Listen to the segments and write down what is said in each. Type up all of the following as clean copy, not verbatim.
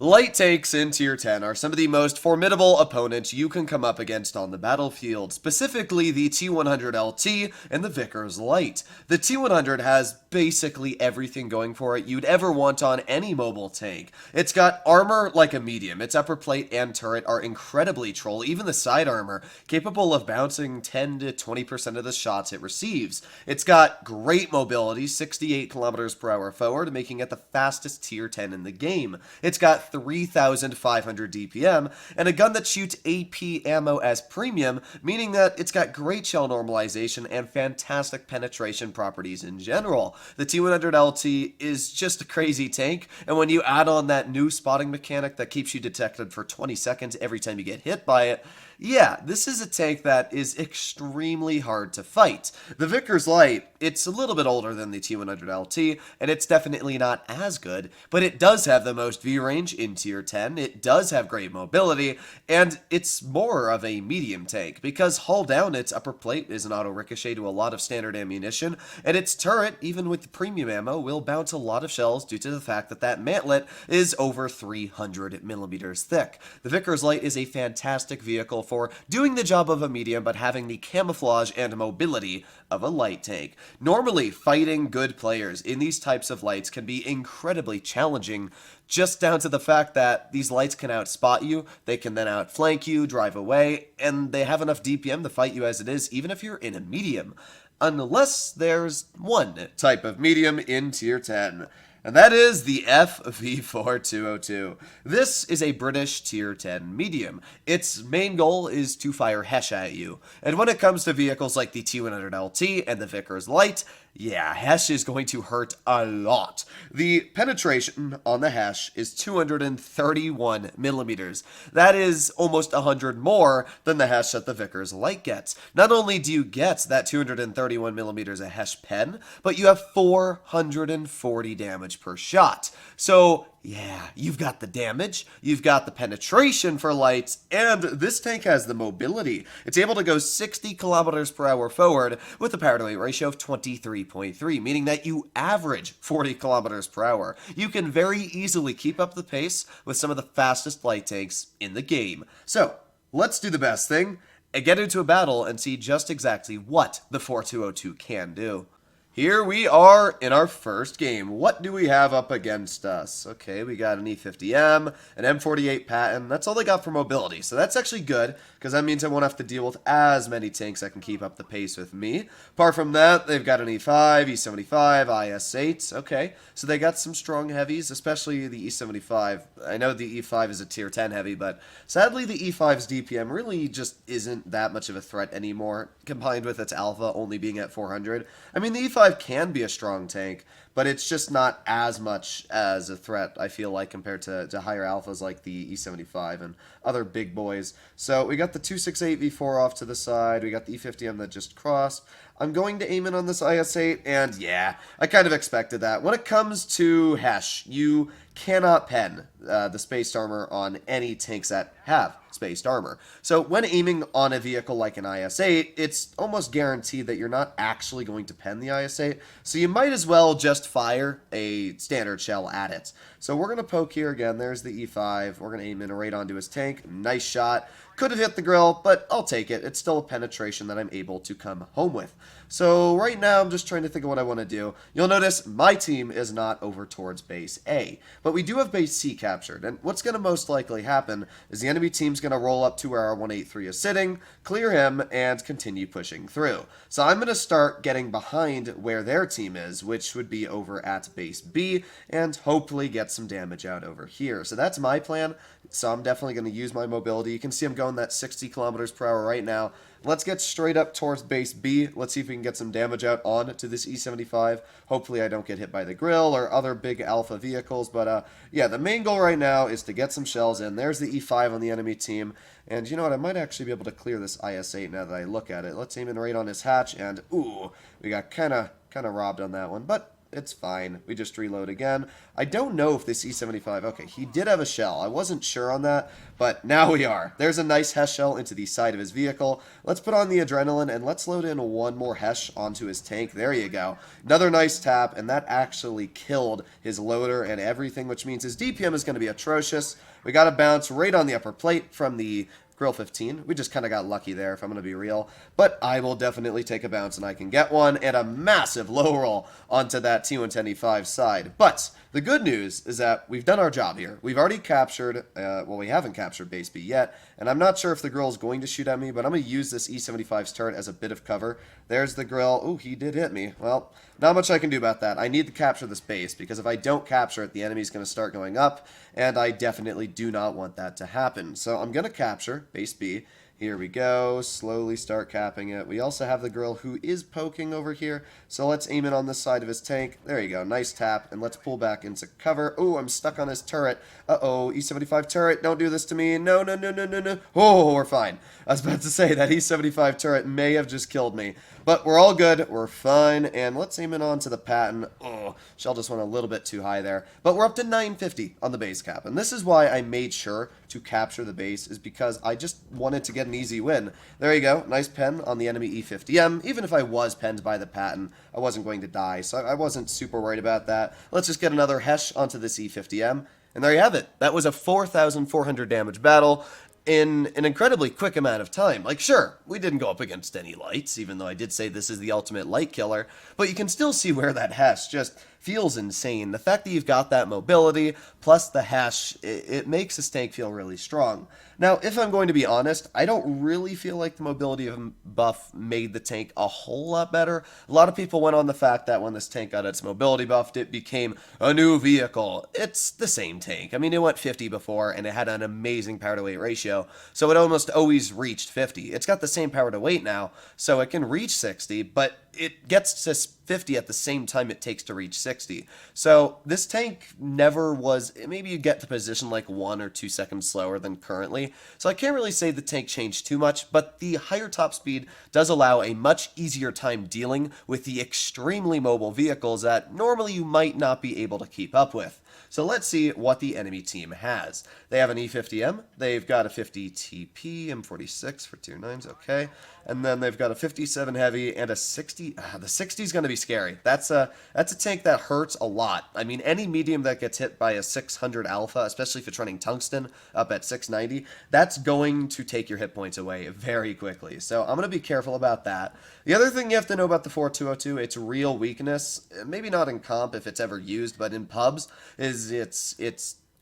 Light tanks in Tier 10 are some of the most formidable opponents you can come up against on the battlefield, specifically the T100LT and the Vickers Light. The T100 has basically everything going for it you'd ever want on any mobile tank. It's got armor like a medium. Its upper plate and turret are incredibly troll, even the side armor, capable of bouncing 10 to 20% of the shots it receives. It's got great mobility, 68 kilometers per hour forward, making it the fastest Tier 10 in the game. It's got 3,500 DPM, and a gun that shoots AP ammo as premium, meaning that it's got great shell normalization and fantastic penetration properties in general. The T100LT is just a crazy tank, and when you add on that new spotting mechanic that keeps you detected for 20 seconds every time you get hit by it, yeah, this is a tank that is extremely hard to fight. The Vickers Light, it's a little bit older than the T100LT, and it's definitely not as good, but it does have the most view range in Tier 10, it does have great mobility, and it's more of a medium tank, because hull down, its upper plate is an auto ricochet to a lot of standard ammunition, and its turret, even with the premium ammo, will bounce a lot of shells due to the fact that that mantlet is over 300 millimeters thick. The Vickers Light is a fantastic vehicle for doing the job of a medium but having the camouflage and mobility of a light tank. Normally, fighting good players in these types of lights can be incredibly challenging, just down to the fact that these lights can outspot you, they can then outflank you, drive away, and they have enough DPM to fight you as it is, even if you're in a medium. Unless there's one type of medium in Tier 10. And that is the FV4202. This is a British Tier 10 medium. Its main goal is to fire Hesh at you. And when it comes to vehicles like the T100LT and the Vickers Light, yeah, Hesh is going to hurt a lot. The penetration on the Hesh is 231 millimeters. That is almost 100 more than the Hesh that the Vickers Light gets. Not only do you get that 231 millimeters of Hesh pen, but you have 440 damage per shot. So yeah, you've got the damage, you've got the penetration for lights, and this tank has the mobility. It's able to go 60 kilometers per hour forward with a power to weight ratio of 23.3, meaning that you average 40 kilometers per hour. You can very easily keep up the pace with some of the fastest light tanks in the game. So, let's do the best thing and get into a battle and see just exactly what the 4202 can do. Here we are in our first game. What do we have up against us? Okay, we got an E50M, an M48 Patton. That's all they got for mobility, so that's actually good, because that means I won't have to deal with as many tanks that can keep up the pace with me. Apart from that, they've got an E5, E75, IS8. Okay, so they got some strong heavies, especially the E75. I know the E5 is a Tier 10 heavy, but sadly the E5's DPM really just isn't that much of a threat anymore, combined with its alpha only being at 400. I mean, the E5 can be a strong tank, but it's just not as much as a threat, I feel like, compared to higher alphas like the E75 and other big boys. So we got the 268 V4 off to the side, we got the E50M that just crossed. I'm going to aim in on this IS-8, and yeah, I kind of expected that. When it comes to Hesh, you cannot pen the spaced armor on any tanks that have spaced armor. So when aiming on a vehicle like an IS-8, it's almost guaranteed that you're not actually going to pen the IS-8, so you might as well just fire a standard shell at it. So we're going to poke here again. There's the E5. We're going to aim in right onto his tank. Nice shot. Could have hit the grill, but I'll take it. It's still a penetration that I'm able to come home with. So right now, I'm just trying to think of what I want to do. You'll notice my team is not over towards base A, but we do have base C captured, and what's going to most likely happen is the enemy team's going to roll up to where our 183 is sitting, clear him, and continue pushing through. So I'm going to start getting behind where their team is, which would be over at base B, and hopefully get some damage out over here. So that's my plan. So I'm definitely going to use my mobility. You can see I'm going that 60 kilometers per hour right now. Let's get straight up towards base B. Let's see if we can get some damage out on to this E75. Hopefully I don't get hit by the grill or other big alpha vehicles. But yeah, the main goal right now is to get some shells in. There's the E5 on the enemy team. And you know what? I might actually be able to clear this IS-8 now that I look at it. Let's aim in right on his hatch. And ooh, we got kind of robbed on that one. But It's fine. We just reload again. I don't know if this E75... Okay, he did have a shell. I wasn't sure on that, but now we are. There's a nice Hesh shell into the side of his vehicle. Let's put on the adrenaline, and let's load in one more Hesh onto his tank. There you go. Another nice tap, and that actually killed his loader and everything, which means his DPM is going to be atrocious. We got to bounce right on the upper plate from the Grill 15. We just kind of got lucky there, if I'm going to be real. But I will definitely take a bounce, and I can get one, and a massive low roll onto that T110E5 side. But the good news is that we've done our job here. We've already captured, well, we haven't captured base B yet, and I'm not sure if the grill is going to shoot at me, but I'm going to use this E75's turret as a bit of cover. There's the grill. Ooh, he did hit me. Well, not much I can do about that. I need to capture this base, because if I don't capture it, the enemy's going to start going up, and I definitely do not want that to happen. So I'm going to capture base B. Here we go. Slowly start capping it. We also have the grill who is poking over here. So let's aim it on this side of his tank. There you go. Nice tap. And let's pull back into cover. Oh, I'm stuck on his turret. Uh-oh. E75 turret. Don't do this to me. No, no, no, no, no, no. Oh, we're fine. I was about to say that E75 turret may have just killed me. But we're all good. We're fine. And let's aim it on to the pattern. Oh, shell just went a little bit too high there. But we're up to 950 on the base cap. And this is why I made sure to capture the base, is because I just wanted to get an easy win. There you go. Nice pen on the enemy E50M. Even if I was penned by the pattern, I wasn't going to die. So I wasn't super worried about that. Let's just get another Hesh onto this E50M. And there you have it. That was a 4,400 damage battle in an incredibly quick amount of time. Like, sure, we didn't go up against any lights, even though I did say this is the ultimate light killer, but you can still see where that Hesh just feels insane. The fact that you've got that mobility, plus the Hesh, it makes this tank feel really strong. Now, if I'm going to be honest, I don't really feel like the mobility buff made the tank a whole lot better. A lot of people went on the fact that when this tank got its mobility buffed, it became a new vehicle. It's the same tank. I mean, it went 50 before, and it had an amazing power-to-weight ratio, so it almost always reached 50. It's got the same power-to-weight now, so it can reach 60, but it gets to 50 at the same time it takes to reach 60. So this tank never was, maybe you get to position like 1 or 2 seconds slower than currently. So I can't really say the tank changed too much, but the higher top speed does allow a much easier time dealing with the extremely mobile vehicles that normally you might not be able to keep up with. So let's see what the enemy team has. They have an E50M, they've got a 50 TP, M46 for 2.9s, okay. And then they've got a 57 heavy and a 60. The 60 is going to be scary. That's a tank that hurts a lot. I mean, any medium that gets hit by a 600 alpha, especially if it's running tungsten up at 690, that's going to take your hit points away very quickly. So I'm going to be careful about that. The other thing you have to know about the 4202, its real weakness, maybe not in comp if it's ever used, but in pubs, is its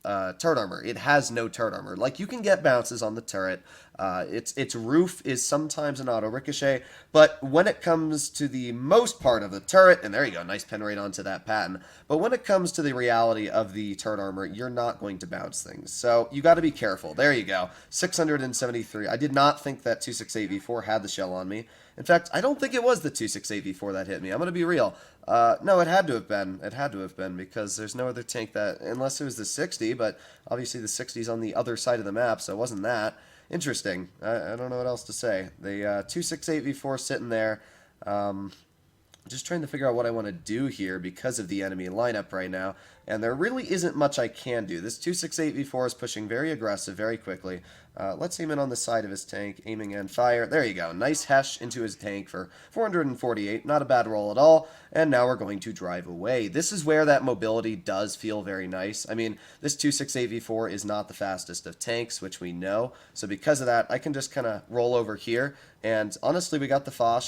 turret armor. It has no turret armor. Like, you can get bounces on the turret. Its roof is sometimes an auto ricochet, but when it comes to the most part of the turret, and there you go, nice pen right onto that pattern, but when it comes to the reality of the turret armor, you're not going to bounce things. So you got to be careful. There you go, 673. I did not think that 268V4 had the shell on me. In fact, I don't think it was the 268V4 that hit me. I'm going to be real. No, it had to have been. It had to have been, because there's no other tank that, unless it was the 60, but obviously the 60's on the other side of the map, so it wasn't that. Interesting. I don't know what else to say. The 268V4 sitting there. Just trying to figure out what I want to do here because of the enemy lineup right now, and there really isn't much I can do. This 268V4 is pushing very aggressive very quickly. Let's aim in on the side of his tank, aiming and fire. There you go. Nice Hesh into his tank for 448. Not a bad roll at all. And now we're going to drive away. This is where that mobility does feel very nice. I mean, this 268V4 is not the fastest of tanks, which we know. So because of that, I can just kind of roll over here. And honestly, we got the Foch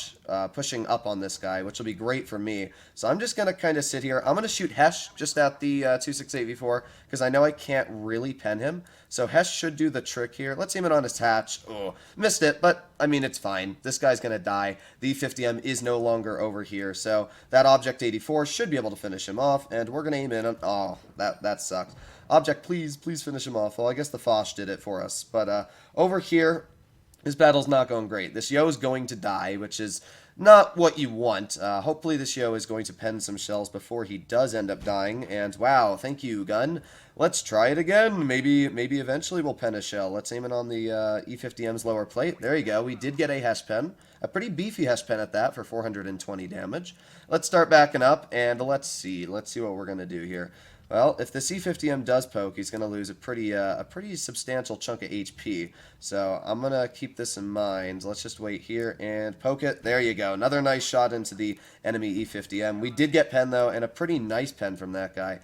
pushing up on this guy, which will be great for me. So I'm just going to kind of sit here. I'm going to shoot Hesh just at the 268V4 because I know I can't really pen him. So Hesh should do the trick here. Let's aim it on his hatch. Oh, missed it, but I mean, it's fine. This guy's going to die. The 50M is no longer over here. So that Object 84 should be able to finish him off. And we're going to aim in on... Oh, that sucked. Object, please finish him off. Well, I guess the Foch did it for us. But over here... This battle's not going great. This Yo's going to die, which is not what you want. Hopefully this Yo is going to pen some shells before he does end up dying, and wow, thank you, gun. Let's try it again. Maybe eventually we'll pen a shell. Let's aim it on the E50M's lower plate. There you go. We did get a Hesh pen. A pretty beefy Hesh pen at that for 420 damage. Let's start backing up, and let's see. Let's see what we're going to do here. Well, if the C50M does poke, he's going to lose a pretty substantial chunk of HP. So I'm going to keep this in mind. Let's just wait here and poke it. There you go. Another nice shot into the enemy E50M. We did get pen, though, and a pretty nice pen from that guy.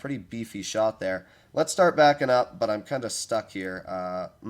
Pretty beefy shot there. Let's start backing up, but I'm kind of stuck here. Back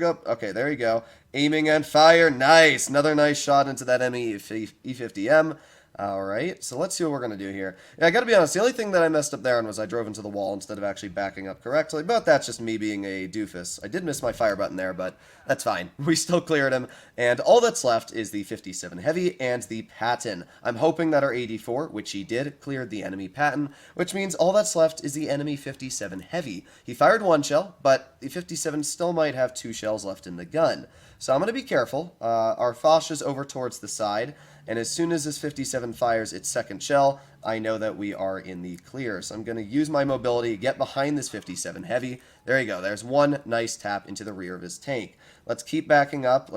up. Okay, there you go. Aiming and fire. Nice. Another nice shot into that enemy E50M. Alright, so let's see what we're going to do here. Yeah, I gotta be honest, the only thing that I messed up there on was I drove into the wall instead of actually backing up correctly, but that's just me being a doofus. I did miss my fire button there, but that's fine. We still cleared him, and all that's left is the 57 Heavy and the Patton. I'm hoping that our 84, which he did, cleared the enemy Patton, which means all that's left is the enemy 57 Heavy. He fired one shell, but the 57 still might have 2 shells left in the gun. So I'm going to be careful. Our Foch is over towards the side, and as soon as this 57 fires its second shell, I know that we are in the clear. So I'm going to use my mobility, get behind this 57 Heavy. There you go. There's one nice tap into the rear of his tank. Let's keep backing up.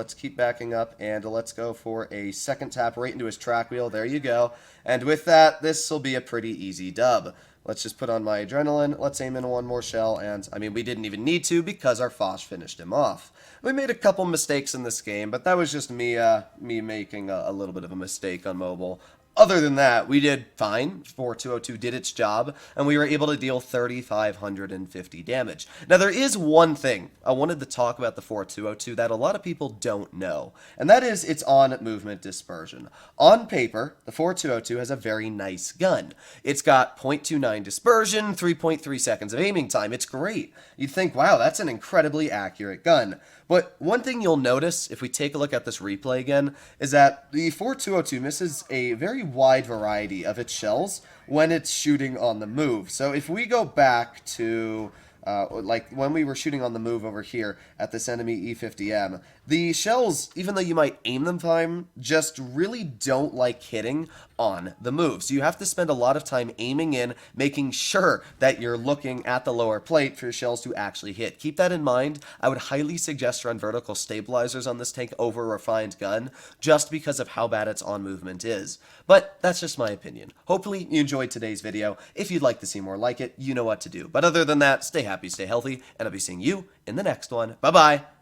And let's go for a second tap right into his track wheel. There you go. And with that, this will be a pretty easy dub. Let's just put on my adrenaline. Let's aim in one more shell. And, I mean, we didn't even need to because our Foch finished him off. We made a couple mistakes in this game, but that was just me making a little bit of a mistake on mobile. Other than that, we did fine. 4202 did its job, and we were able to deal 3,550 damage. Now, there is one thing I wanted to talk about the 4202 that a lot of people don't know, and that is its on-movement dispersion. On paper, the 4202 has a very nice gun. It's got 0.29 dispersion, 3.3 seconds of aiming time. It's great. You'd think, wow, that's an incredibly accurate gun. But one thing you'll notice, if we take a look at this replay again, is that the 4202 misses a very wide variety of its shells when it's shooting on the move. So if we go back to like when we were shooting on the move over here at this enemy E50M, the shells, even though you might aim them fine, just really don't like hitting on the move. So you have to spend a lot of time aiming in, making sure that you're looking at the lower plate for your shells to actually hit. Keep that in mind. I would highly suggest run vertical stabilizers on this tank over a refined gun, just because of how bad its on movement is. But that's just my opinion. Hopefully you enjoyed today's video. If you'd like to see more like it, you know what to do. But other than that, stay happy, stay healthy, and I'll be seeing you in the next one. Bye-bye!